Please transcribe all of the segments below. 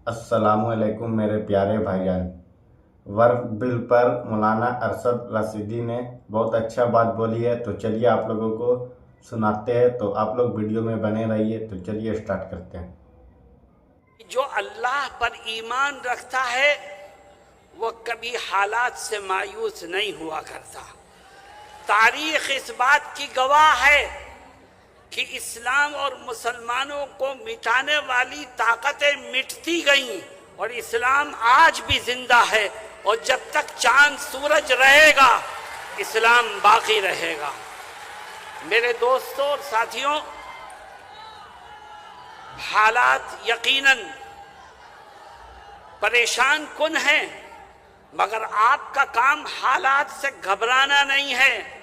अस्सलाम वालेकुम मेरे प्यारे भाईजान। वक्फ बिल पर मौलाना अरशद रशीदी ने बहुत अच्छा बात बोली है, तो चलिए आप लोगों को सुनाते हैं। तो आप लोग वीडियो में बने रहिए। तो चलिए स्टार्ट करते हैं। जो अल्लाह पर ईमान रखता है वो कभी हालात से मायूस नहीं हुआ करता। तारीख इस बात की गवाह है कि इस्लाम और मुसलमानों को मिटाने वाली ताकतें मिटती गईं और इस्लाम आज भी जिंदा है, और जब तक चांद सूरज रहेगा इस्लाम बाकी रहेगा। मेरे दोस्तों और साथियों, हालात यकीनन परेशान कुन हैं, मगर आपका काम हालात से घबराना नहीं है,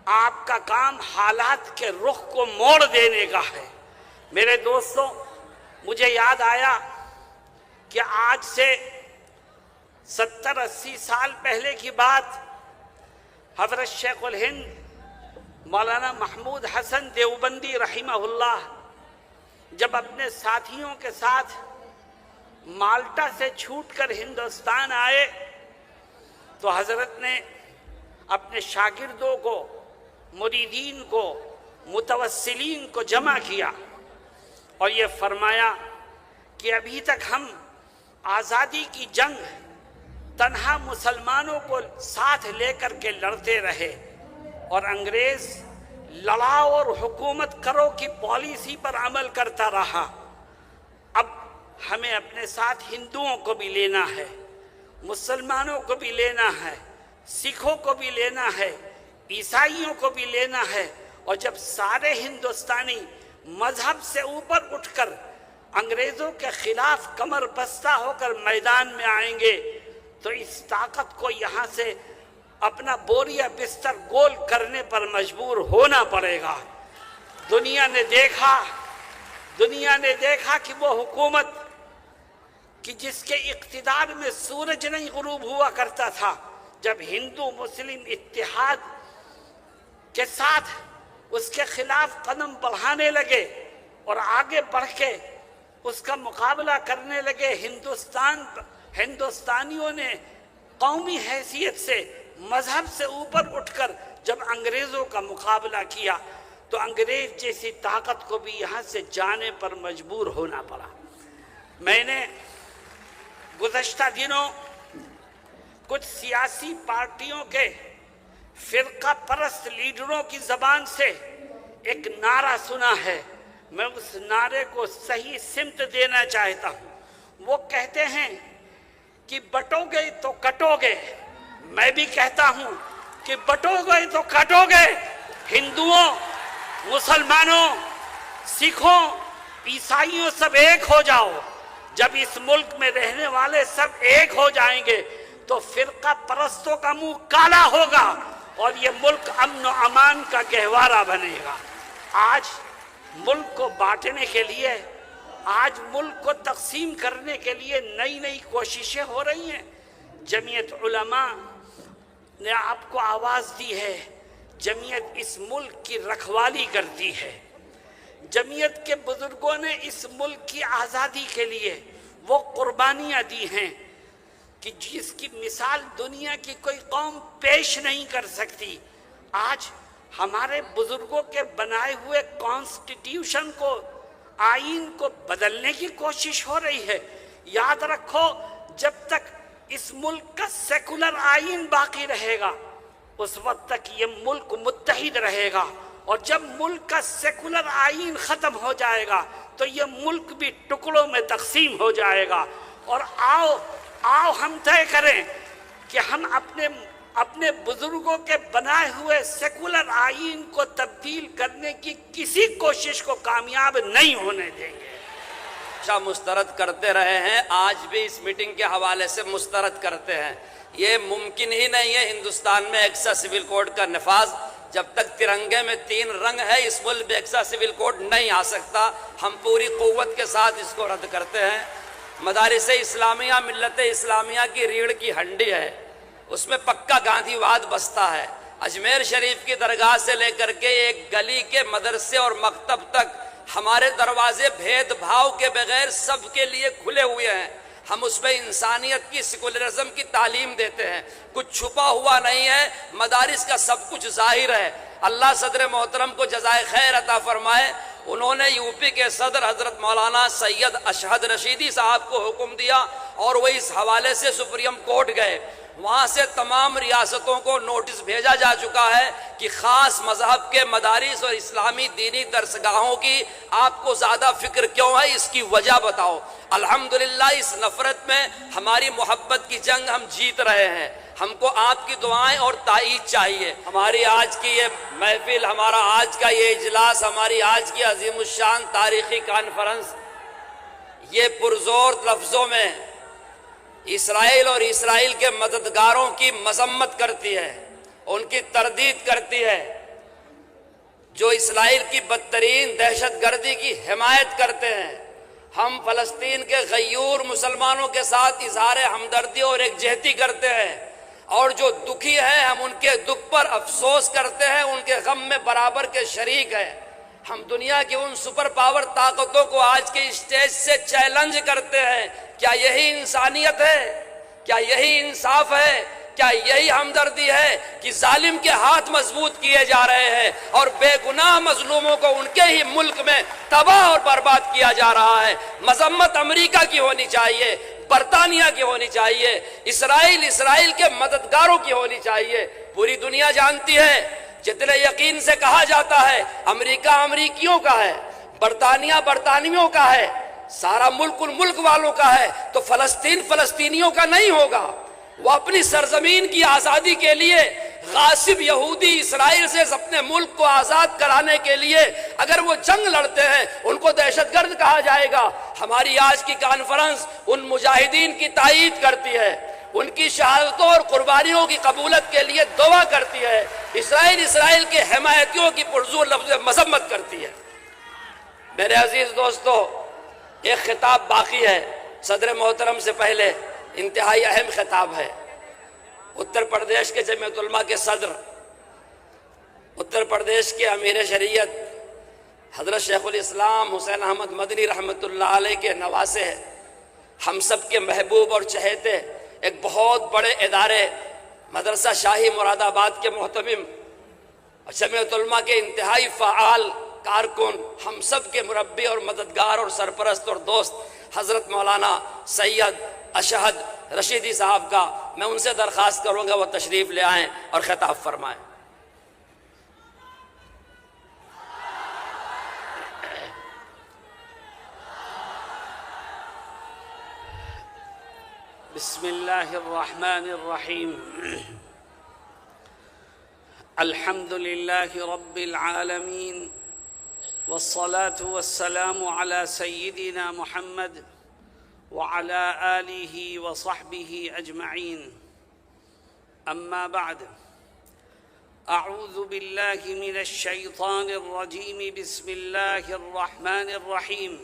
आपका काम हालात के रुख को मोड़ देने का है। मेरे दोस्तों, मुझे याद आया कि आज से 70-80 साल पहले की बात, हज़रत शेखुल हिंद मौलाना महमूद हसन देवबंदी रहिमहुल्लाह जब अपने साथियों के साथ माल्टा से छूटकर हिंदुस्तान आए तो हज़रत ने अपने शागिर्दों को, मुरीदीन को, मुतवस्सिलीन को जमा किया और ये फरमाया कि अभी तक हम आज़ादी की जंग तन्हा मुसलमानों को साथ लेकर के लड़ते रहे और अंग्रेज़ लड़ाओ और हुकूमत करो की पॉलिसी पर अमल करता रहा। अब हमें अपने साथ हिंदुओं को भी लेना है, मुसलमानों को भी लेना है, सिखों को भी लेना है, ईसाइयों को भी लेना है। और जब सारे हिंदुस्तानी मजहब से ऊपर उठकर अंग्रेज़ों के खिलाफ कमर बस्ता होकर मैदान में आएंगे तो इस ताकत को यहाँ से अपना बोरिया बिस्तर गोल करने पर मजबूर होना पड़ेगा। दुनिया ने देखा कि वो हुकूमत कि जिसके इक़्तिदार में सूरज नहीं गुरूब हुआ करता था, जब हिंदू मुस्लिम इत्तेहाद के साथ उसके खिलाफ कदम बढ़ाने लगे और आगे बढ़ के उसका मुकाबला करने लगे, हिंदुस्तानियों ने कौमी हैसियत से मजहब से ऊपर उठकर जब अंग्रेज़ों का मुकाबला किया तो अंग्रेज़ जैसी ताकत को भी यहाँ से जाने पर मजबूर होना पड़ा। मैंने गुज़श्ता दिनों कुछ सियासी पार्टियों के फ़िरका परस्त लीडरों की ज़बान से एक नारा सुना है। मैं उस नारे को सही सिमत देना चाहता हूँ। वो कहते हैं कि बटोगे तो कटोगे। मैं भी कहता हूँ कि बटोगे तो कटोगे। हिंदुओं, मुसलमानों, सिखों, ईसाइयों सब एक हो जाओ। जब इस मुल्क में रहने वाले सब एक हो जाएंगे तो फिरका परस्तों का मुंह काला होगा और ये मुल्क अमन और अमान का गहवारा बनेगा। आज मुल्क को बांटने के लिए, आज मुल्क को तकसीम करने के लिए नई नई कोशिशें हो रही हैं। जमीयत उलमा ने आपको आवाज़ दी है। जमीयत इस मुल्क की रखवाली करती है। जमीयत के बुजुर्गों ने इस मुल्क की आज़ादी के लिए वो कुर्बानियाँ दी हैं कि जिसकी मिसाल दुनिया की कोई कौम पेश नहीं कर सकती। आज हमारे बुजुर्गों के बनाए हुए कॉन्स्टिट्यूशन को, आईन को बदलने की कोशिश हो रही है। याद रखो, जब तक इस मुल्क का सेकुलर आईन बाकी रहेगा उस वक्त तक ये मुल्क मुत्तहिद रहेगा, और जब मुल्क का सेकुलर आईन ख़त्म हो जाएगा तो ये मुल्क भी टुकड़ों में तकसीम हो जाएगा। और आओ हम तय करें कि हम अपने बुजुर्गों के बनाए हुए सेकुलर आईन को तब्दील करने की किसी कोशिश को कामयाब नहीं होने देंगे। मुस्तरद करते रहे हैं, आज भी इस मीटिंग के हवाले से मुस्तरद करते हैं। ये मुमकिन ही नहीं है हिंदुस्तान में एक्सा सिविल कोड का नफाज। जब तक तिरंगे में 3 रंग है इस मुल्क में एक्सा सिविल कोड नहीं आ सकता। हम पूरी क़ुव्वत के साथ इसको रद्द करते हैं। मदारिस इस्लामिया मिल्लत इस्लामिया की रीढ़ की हड्डी है, उसमें पक्का गांधीवाद बसता है। अजमेर शरीफ की दरगाह से लेकर के एक गली के मदरसे और मकतब तक ہمارے دروازے بھید بھاؤ کے بغیر سب کے لیے کھلے ہوئے ہیں. ہم اس میں انسانیت کی، سیکولرزم کی تعلیم دیتے ہیں. کچھ چھپا ہوا نہیں ہے، مدارس کا سب کچھ ظاہر ہے. اللہ صدر محترم کو جزائے خیر عطا فرمائے. انہوں نے یو پی کے صدر حضرت مولانا سید اشہد رشیدی صاحب کو حکم دیا اور وہ اس حوالے سے سپریم کورٹ گئے. وہاں سے تمام ریاستوں کو نوٹس بھیجا جا چکا ہے کہ خاص مذہب کے مدارس اور اسلامی دینی درسگاہوں کی آپ کو زیادہ فکر کیوں ہے، اس کی وجہ بتاؤ. الحمدللہ اس نفرت میں ہماری محبت کی جنگ ہم جیت رہے ہیں. ہم کو آپ کی دعائیں اور تائید چاہیے. ہماری آج کی یہ محفل، ہمارا آج کا یہ اجلاس، ہماری آج کی عظیم الشان تاریخی کانفرنس یہ پرزور لفظوں میں اسرائیل اور اسرائیل کے مددگاروں کی مذمت کرتی ہے، ان کی تردید کرتی ہے، جو اسرائیل کی بدترین دہشت گردی کی حمایت کرتے ہیں. ہم فلسطین کے غیور مسلمانوں کے ساتھ اظہار ہمدردی اور یکجہتی کرتے ہیں، اور جو دکھی ہیں ہم ان کے دکھ پر افسوس کرتے ہیں، ان کے غم میں برابر کے شریک ہیں. ہم دنیا کی ان سپر پاور طاقتوں کو آج کے اسٹیج سے چیلنج کرتے ہیں. کیا یہی انسانیت ہے؟ کیا یہی انصاف ہے؟ کیا یہی ہمدردی ہے کہ ظالم کے ہاتھ مضبوط کیے جا رہے ہیں اور بے گناہ مظلوموں کو ان کے ہی ملک میں تباہ اور برباد کیا جا رہا ہے؟ مذمت امریکہ کی ہونی چاہیے، برطانیہ کی ہونی چاہیے، اسرائیل کے مددگاروں کی ہونی چاہیے. پوری دنیا جانتی ہے، جتنے یقین سے کہا جاتا ہے امریکہ امریکیوں کا ہے، برطانیہ برطانویوں کا ہے، سارا ملک ان ملک والوں کا ہے، تو فلسطین فلسطینیوں کا نہیں ہوگا. وہ اپنی سرزمین کی آزادی کے لیے غاصب یہودی اسرائیل سے اپنے ملک کو آزاد کرانے کے لیے اگر وہ جنگ لڑتے ہیں ان کو دہشت گرد کہا جائے گا. ہماری آج کی کانفرنس ان مجاہدین کی تائید کرتی ہے، ان کی شہادتوں اور قربانیوں کی قبولت کے لیے دعا کرتی ہے. اسرائیل کے حمایتیوں کی پرزور لفظ مذمت کرتی ہے. میرے عزیز دوستو، ایک خطاب باقی ہے صدر محترم سے پہلے، انتہائی اہم خطاب ہے. اتر پردیش کے جمعیت علماء کے صدر، اتر پردیش کے امیر شریعت حضرت شیخ الاسلام حسین احمد مدنی رحمۃ اللہ علیہ کے نواسے ہیں، ہم سب کے محبوب اور چہیتے، ایک بہت بڑے ادارے مدرسہ شاہی مراد آباد کے محتمم اور جمعیت علماء کے انتہائی فعال کارکن، ہم سب کے مربی اور مددگار اور سرپرست اور دوست حضرت مولانا سید اشہد رشیدی صاحب کا میں ان سے درخواست کروں گا وہ تشریف لے آئیں اور خطاب فرمائیں. بسم اللہ الرحمن الرحیم. الحمد للہ رب العالمین والصلاة والسلام على سيدنا محمد وعلى آله وصحبه أجمعين. أما بعد، أعوذ بالله من الشيطان الرجيم. بسم الله الرحمن الرحيم.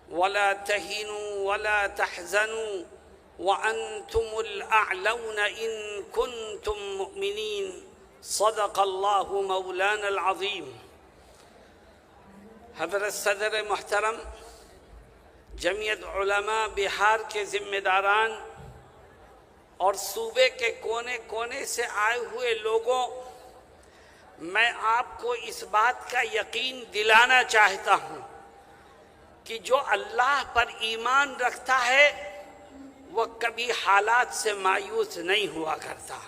ولا تهنوا ولا تحزنوا وأنتم الأعلون إن كنتم مؤمنين. صدق الله مولانا العظيم. حضرت صدر محترم، جمعیت علماء بہار کے ذمہ داران اور صوبے کے کونے کونے سے آئے ہوئے لوگوں، میں آپ کو اس بات کا یقین دلانا چاہتا ہوں کہ جو اللہ پر ایمان رکھتا ہے وہ کبھی حالات سے مایوس نہیں ہوا کرتا.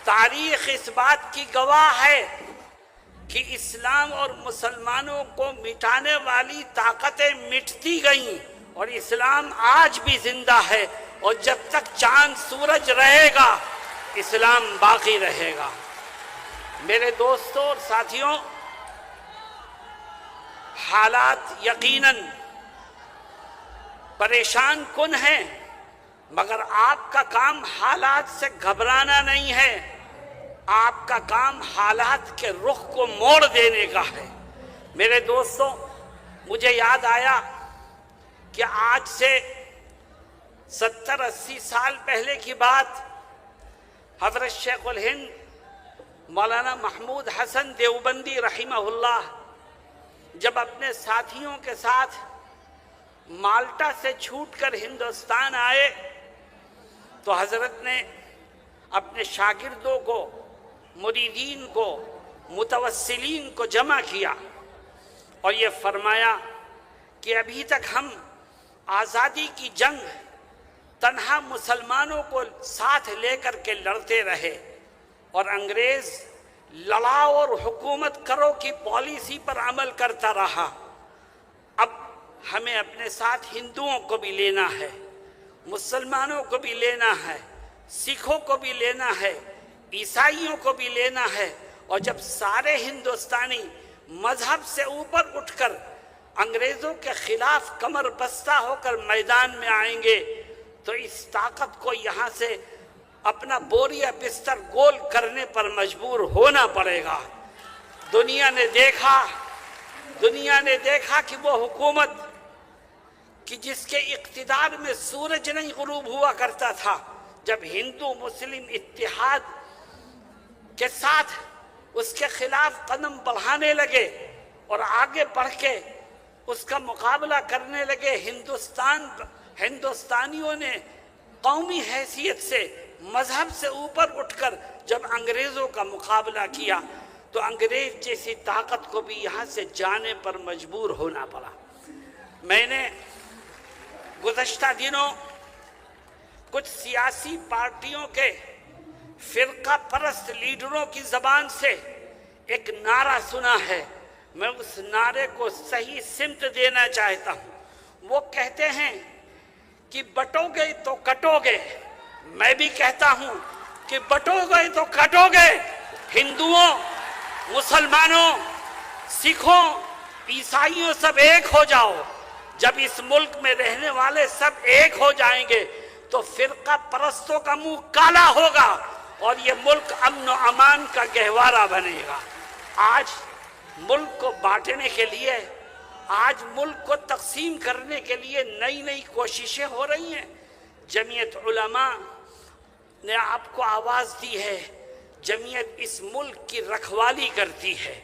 تاریخ اس بات کی گواہ ہے کہ اسلام اور مسلمانوں کو مٹانے والی طاقتیں مٹتی گئیں اور اسلام آج بھی زندہ ہے، اور جب تک چاند سورج رہے گا اسلام باقی رہے گا. میرے دوستوں اور ساتھیوں، حالات یقیناً پریشان کن ہیں، مگر آپ کا کام حالات سے گھبرانا نہیں ہے، آپ کا کام حالات کے رخ کو موڑ دینے کا ہے. میرے دوستوں، مجھے یاد آیا کہ آج سے 70-80 سال پہلے کی بات، حضرت شیخ الہند मौलाना महमूद हसन देवबंदी रहिमहुल्लाह जब अपने साथियों के साथ माल्टा से छूटकर हिंदुस्तान आए तो हजरत ने अपने शागिर्दों को, मुरीदीन को, मुतवस्सिलीन को जमा किया और ये फरमाया कि अभी तक हम आज़ादी की जंग तन्हा मुसलमानों को साथ लेकर के लड़ते रहे और अंग्रेज लड़ाओ और हुकूमत करो की पॉलिसी पर अमल करता रहा। अब हमें अपने साथ हिंदुओं को भी लेना है, मुसलमानों को भी लेना है, सिखों को भी लेना है, ईसाइयों को भी लेना है। और जब सारे हिंदुस्तानी मजहब से ऊपर उठकर अंग्रेजों के खिलाफ कमर बस्ता होकर मैदान में आएंगे तो इस ताकत को यहाँ से अपना बोरिया बिस्तर गोल करने पर मजबूर होना पड़ेगा। दुनिया ने देखा कि वो हुकूमत कि जिसके इक़्तिदार में सूरज नहीं गुरूब हुआ करता था, जब हिंदू मुस्लिम इत्तिहाद के साथ उसके खिलाफ कदम बढ़ाने लगे और आगे बढ़ के उसका मुकाबला करने लगे, हिंदुस्तानियों ने कौमी हैसियत से मजहब से ऊपर उठकर जब अंग्रेज़ों का मुकाबला किया तो अंग्रेज जैसी ताकत को भी यहाँ से जाने पर मजबूर होना पड़ा। मैंने गुज़श्ता दिनों कुछ सियासी पार्टियों के फ़िरका परस्त लीडरों की ज़बान से एक नारा सुना है। मैं उस नारे को सही सिमत देना चाहता हूँ। वो कहते हैं कि बटोगे तो कटोगे। मैं भी कहता हूँ कि बटोगे तो कटोगे। हिंदुओं, मुसलमानों, सिखों, ईसाइयों सब एक हो जाओ। जब इस मुल्क में रहने वाले सब एक हो जाएंगे तो फिरका परस्तों का मुंह काला होगा और ये मुल्क अमन व अमान का गहवारा बनेगा। आज मुल्क को बांटने के लिए, आज मुल्क को तकसीम करने के लिए नई नई कोशिशें हो रही हैं। जमीयत उलमा ने आपको आवाज़ दी है। जमीयत इस मुल्क की रखवाली करती है।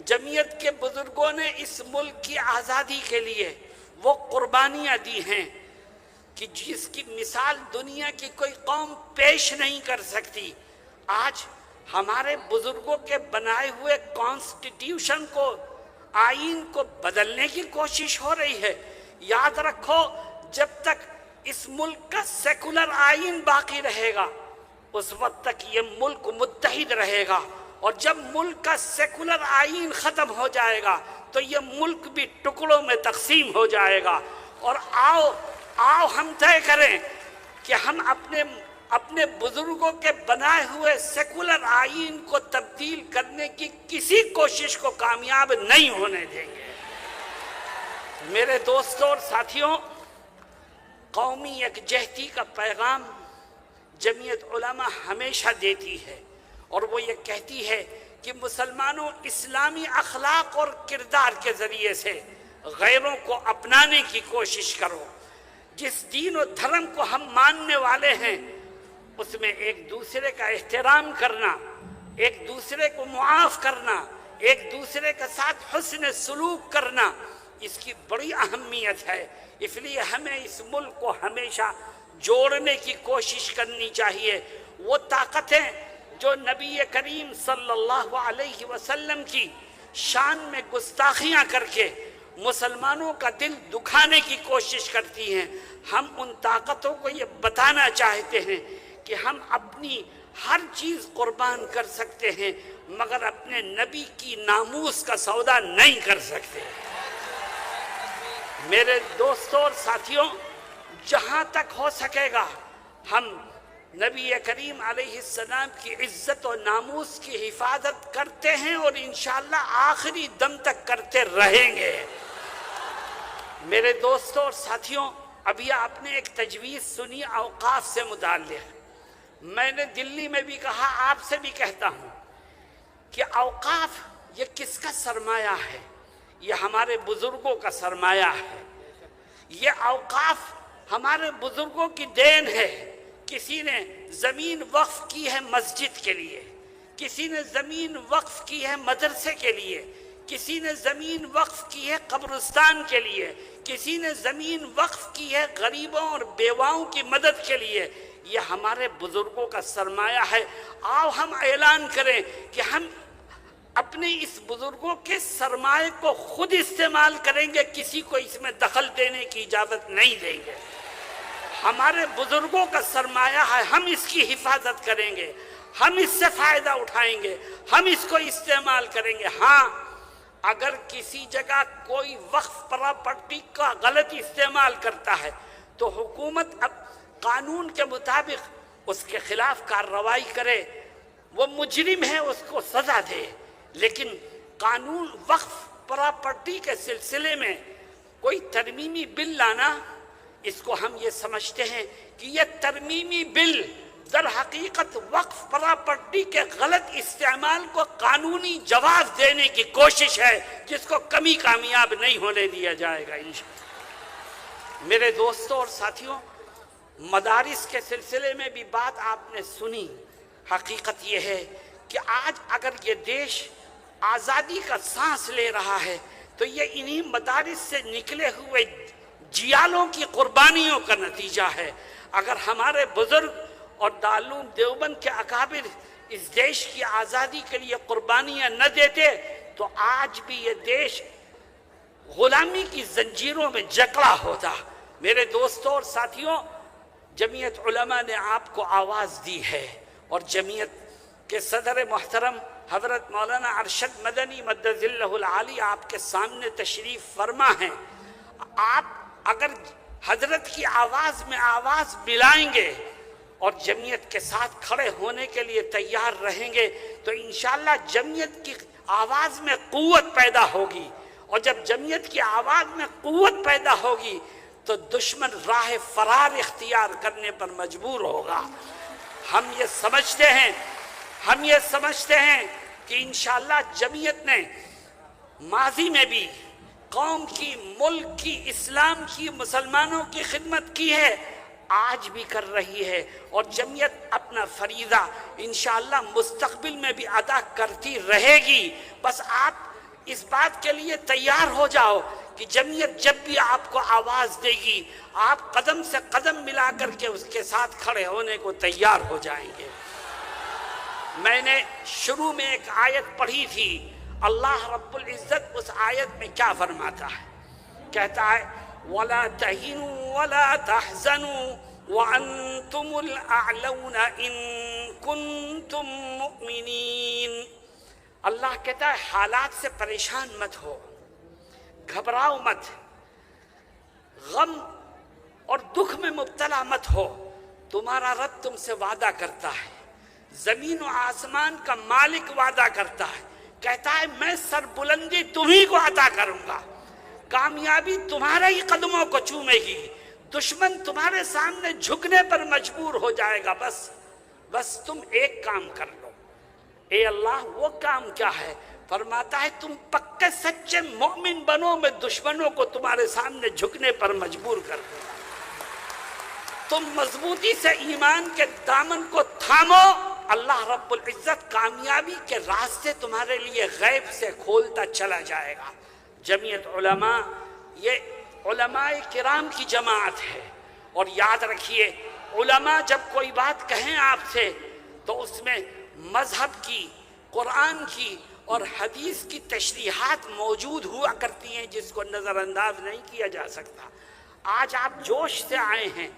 जमीयत के बुजुर्गों ने इस मुल्क की आज़ादी के लिए वो कुर्बानियाँ दी हैं कि जिसकी मिसाल दुनिया की कोई कौम पेश नहीं कर सकती। आज हमारे बुजुर्गों के बनाए हुए कॉन्स्टिट्यूशन को, आइन को बदलने की कोशिश हो रही है। याद रखो, जब तक इस मुल्क का सेकुलर आइन बाकी रहेगा उस वक्त तक ये मुल्क मुत्तहिद रहेगा, और जब मुल्क का सेकुलर आइन ख़त्म हो जाएगा तो ये मुल्क भी टुकड़ों में तकसीम हो जाएगा। और आओ हम तय करें कि हम अपने बुजुर्गों के बनाए हुए सेकुलर आइन को तब्दील करने की किसी कोशिश को कामयाब नहीं होने देंगे। मेरे दोस्तों और साथियों, कौमी यकजहती का पैगाम जमीयत उलमा हमेशा देती है और वो ये कहती है कि मुसलमानों, इस्लामी अखलाक और किरदार के ज़रिए से गैरों को अपनाने की कोशिश करो। जिस दीन और धर्म को हम मानने वाले हैं उसमें एक दूसरे का एहतराम करना, एक दूसरे को मुआफ़ करना, एक दूसरे के साथ हुस्न सुलूक करना, इसकी बड़ी अहमियत है। इसलिए हमें इस मुल्क को हमेशा जोड़ने की कोशिश करनी चाहिए। वो ताकतें जो नबी करीम सल्लल्लाहु अलैहि वसल्लम की शान में गुस्ताखियाँ करके मुसलमानों का दिल दुखाने की कोशिश करती हैं, हम उन ताकतों को ये बताना चाहते हैं कि हम अपनी हर चीज़ कुर्बान कर सकते हैं मगर अपने नबी की नामूस का सौदा नहीं कर सकते। मेरे दोस्तों और साथियों, जहाँ तक हो सकेगा हम नबी करीम अलैहिस्सलाम की इज्जत और नामूस की हिफाजत करते हैं और इंशाअल्लाह आखिरी दम तक करते रहेंगे। मेरे दोस्तों और साथियों, अभी आपने एक तजवीज़ सुनी औकाफ से मुताल्लिक़। मैंने दिल्ली में भी कहा, आपसे भी कहता हूँ कि औकाफ ये किसका सरमाया है? ये हमारे बुजुर्गों का सरमाया है। ये औकाफ हमारे बुजुर्गों की देन है। किसी ने ज़मीन वक्फ की है मस्जिद के लिए, کسی نے زمین وقف کی ہے مدرسے کے لیے، کسی نے زمین وقف کی ہے قبرستان کے لیے، کسی نے زمین وقف کی ہے غریبوں اور بیواؤں کی مدد کے لیے۔ یہ ہمارے بزرگوں کا سرمایہ ہے۔ آؤ ہم اعلان کریں کہ ہم اپنے اس بزرگوں کے سرمایہ کو خود استعمال کریں گے، کسی کو اس میں دخل دینے کی اجازت نہیں دیں گے۔ ہمارے بزرگوں کا سرمایہ ہے، ہم اس کی حفاظت کریں گے، ہم اس سے فائدہ اٹھائیں گے، ہم اس کو استعمال کریں گے۔ ہاں، اگر کسی جگہ کوئی وقف پراپرٹی کا غلط استعمال کرتا ہے تو حکومت اب قانون کے مطابق اس کے خلاف کارروائی کرے، وہ مجرم ہے اس کو سزا دے۔ لیکن قانون وقف پراپرٹی کے سلسلے میں کوئی ترمیمی بل لانا، اس کو ہم یہ سمجھتے ہیں کہ یہ ترمیمی بل در حقیقت وقف پراپرٹی کے غلط استعمال کو قانونی جواز دینے کی کوشش ہے، جس کو کبھی کامیاب نہیں ہونے دیا جائے گا انشاءاللہ۔ میرے دوستوں اور ساتھیوں، مدارس کے سلسلے میں بھی بات آپ نے سنی۔ حقیقت یہ ہے کہ آج اگر یہ دیش آزادی کا سانس لے رہا ہے تو یہ انہی مدارس سے نکلے ہوئے جیالوں کی قربانیوں کا نتیجہ ہے۔ اگر ہمارے بزرگ اور دارالعلوم دیوبند کے اکابر اس دیش کی آزادی کے لیے قربانیاں نہ دیتے تو آج بھی یہ دیش غلامی کی زنجیروں میں جکڑا ہوتا۔ میرے دوستوں اور ساتھیوں، جمعیت علماء نے آپ کو آواز دی ہے، اور جمعیت کے صدر محترم حضرت مولانا ارشد مدنی مدد ظلہ العالی آپ کے سامنے تشریف فرما ہیں۔ آپ اگر حضرت کی آواز میں آواز ملائیں گے اور جمعیت کے ساتھ کھڑے ہونے کے لیے تیار رہیں گے تو انشاءاللہ جمعیت کی آواز میں قوت پیدا ہوگی، اور جب جمعیت کی آواز میں قوت پیدا ہوگی تو دشمن راہ فرار اختیار کرنے پر مجبور ہوگا۔ ہم یہ سمجھتے ہیں کہ انشاءاللہ جمعیت نے ماضی میں بھی قوم کی، ملک کی، اسلام کی، مسلمانوں کی خدمت کی ہے، آج بھی کر رہی ہے، اور جمعیت اپنا فریضہ انشاءاللہ مستقبل میں بھی ادا کرتی رہے گی۔ بس آپ اس بات کے لیے تیار ہو جاؤ کہ جمعیت جب بھی آپ کو آواز دے گی آپ قدم سے قدم ملا کر کے اس کے ساتھ کھڑے ہونے کو تیار ہو جائیں گے۔ میں نے شروع میں ایک آیت پڑھی تھی، اللہ رب العزت اس آیت میں کیا فرماتا ہے؟ کہتا ہے وَلَا تَهِنُوا وَلَا تَحْزَنُوا وَأَنْتُمُ الْأَعْلَوْنَ إِن كُنتُم مُؤْمِنِينَ۔ اللہ کہتا ہے حالات سے پریشان مت ہو، گھبراؤ مت، غم اور دکھ میں مبتلا مت ہو۔ تمہارا رب تم سے وعدہ کرتا ہے، زمین و آسمان کا مالک وعدہ کرتا ہے، کہتا ہے میں سربلندی تمہیں کو عطا کروں گا، کامیابی تمہارے ہی قدموں کو چومے گی، دشمن تمہارے سامنے جھکنے پر مجبور ہو جائے گا۔ بس تم ایک کام کر لو۔ اے اللہ، وہ کام کیا ہے؟ فرماتا ہے تم پکے سچے مومن بنو، میں دشمنوں کو تمہارے سامنے جھکنے پر مجبور کر دوں۔ تم مضبوطی سے ایمان کے دامن کو تھامو، اللہ رب العزت کامیابی کے راستے تمہارے لیے غیب سے کھولتا چلا جائے گا۔ جمعیت علماء یہ علماء کرام کی جماعت ہے، اور یاد رکھیے علماء جب کوئی بات کہیں آپ سے تو اس میں مذہب کی، قرآن کی اور حدیث کی تشریحات موجود ہوا کرتی ہیں، جس کو نظر انداز نہیں کیا جا سکتا۔ آج آپ جوش سے آئے ہیں،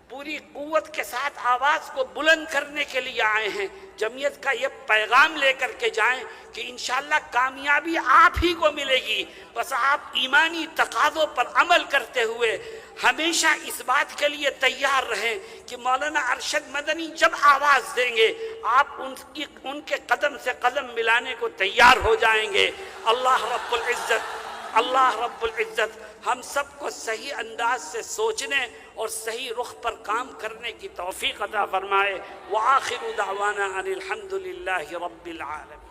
پوری قوت کے ساتھ آواز کو بلند کرنے کے لیے آئے ہیں۔ جمعیت کا یہ پیغام لے کر کے جائیں کہ انشاءاللہ کامیابی آپ ہی کو ملے گی، بس آپ ایمانی تقاضوں پر عمل کرتے ہوئے ہمیشہ اس بات کے لیے تیار رہیں کہ مولانا ارشد مدنی جب آواز دیں گے آپ ان کے قدم سے قدم ملانے کو تیار ہو جائیں گے۔ اللہ رب العزت ہم سب کو صحیح انداز سے سوچنے اور صحیح رخ پر کام کرنے کی توفیق عطا فرمائے۔ وآخر دعوانا ان الحمد للہ رب العالمین۔